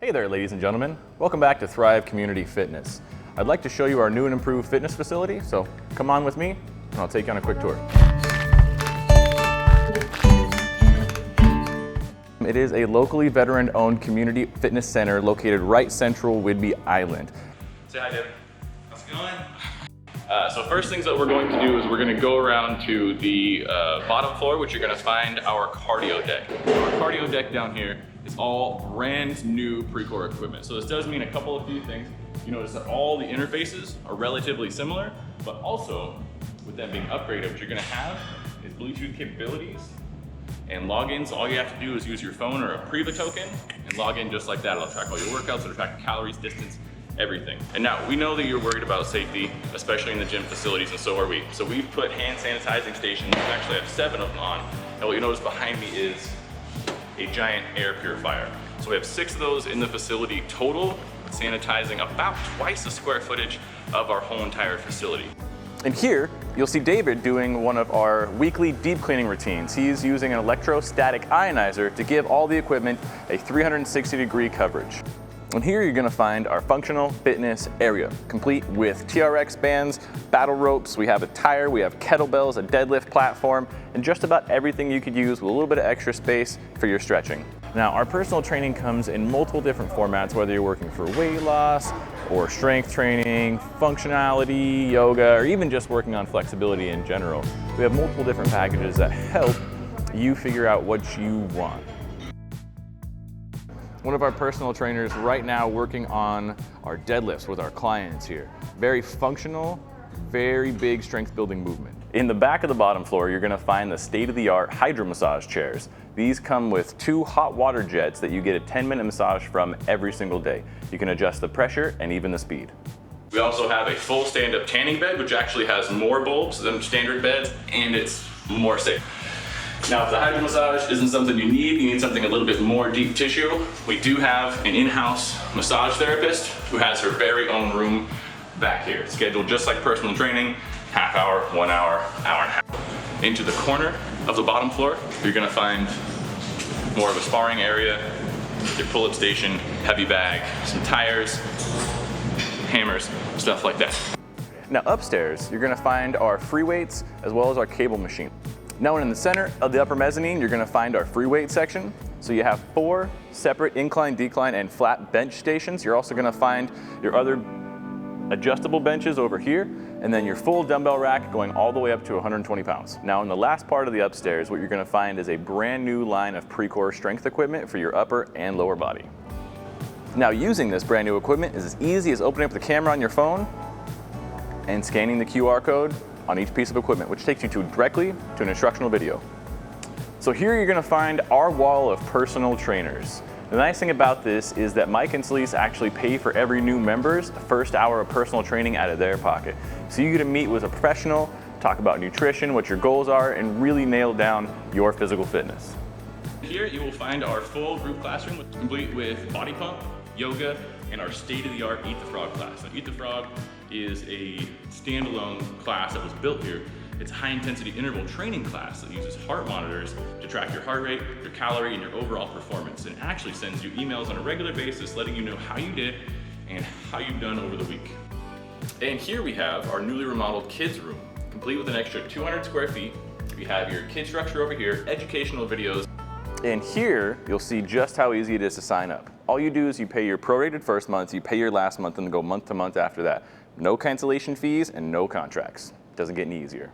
Hey there, ladies and gentlemen. Welcome back to Thrive Community Fitness. I'd like to show you our new and improved fitness facility, so come on with me and I'll take you on a quick tour. It is a locally veteran-owned community fitness center located right central Whidbey Island. Say hi, David. How's it going? So first things that we're going to do is we're going to go around to the bottom floor, which you're going to find our cardio deck. Our cardio deck down here is all brand new Precor equipment. So this does mean a few things. You notice that all the interfaces are relatively similar, but also with them being upgraded, what you're going to have is Bluetooth capabilities and logins. All you have to do is use your phone or a Priva token and log in just like that. It'll track all your workouts, it'll track calories, distance, everything. And now we know that you're worried about safety, especially in the gym facilities, and so are we. So we've put hand sanitizing stations. We actually have 7 of them on. And what you notice behind me is a giant air purifier. So we have 6 of those in the facility total, sanitizing about twice the square footage of our whole entire facility. And here, you'll see David doing one of our weekly deep cleaning routines. He's using an electrostatic ionizer to give all the equipment a 360-degree coverage. And here you're gonna find our functional fitness area, complete with TRX bands, battle ropes, we have a tire, we have kettlebells, a deadlift platform, and just about everything you could use with a little bit of extra space for your stretching. Now, our personal training comes in multiple different formats, whether you're working for weight loss, or strength training, functionality, yoga, or even just working on flexibility in general. We have multiple different packages that help you figure out what you want. One of our personal trainers right now working on our deadlifts with our clients here. Very functional, very big strength building movement. In the back of the bottom floor, you're gonna find the state-of-the-art hydro massage chairs. These come with 2 hot water jets that you get a 10-minute massage from every single day. You can adjust the pressure and even the speed. We also have a full stand-up tanning bed, which actually has more bulbs than standard beds, and it's more safe. Now, if the hydro massage isn't something you need something a little bit more deep tissue, we do have an in-house massage therapist who has her very own room back here. It's scheduled just like personal training, half hour, 1 hour, hour and a half. Into the corner of the bottom floor, you're gonna find more of a sparring area, your pull-up station, heavy bag, some tires, hammers, stuff like that. Now upstairs, you're gonna find our free weights as well as our cable machine. Now in the center of the upper mezzanine, you're gonna find our free weight section. So you have 4 separate incline, decline, and flat bench stations. You're also gonna find your other adjustable benches over here, and then your full dumbbell rack going all the way up to 120 pounds. Now in the last part of the upstairs, what you're gonna find is a brand new line of Precor strength equipment for your upper and lower body. Now using this brand new equipment is as easy as opening up the camera on your phone and scanning the QR code on each piece of equipment, which takes you directly to an instructional video. So here you're gonna find our wall of personal trainers. The nice thing about this is that Mike and Celise actually pay for every new member's first hour of personal training out of their pocket. So you get to meet with a professional, talk about nutrition, what your goals are, and really nail down your physical fitness. Here you will find our full group classroom, complete with body pump, yoga, and our state-of-the-art Eat the Frog class. Now, Eat the Frog is a standalone class that was built here. It's a high-intensity interval training class that uses heart monitors to track your heart rate, your calorie, and your overall performance, and actually sends you emails on a regular basis letting you know how you did and how you've done over the week. And here we have our newly remodeled kids room, complete with an extra 200 square feet. We have your kid structure over here, educational videos. And here, you'll see just how easy it is to sign up. All you do is you pay your prorated first month, you pay your last month, and then go month to month after that. No cancellation fees and no contracts. Doesn't get any easier.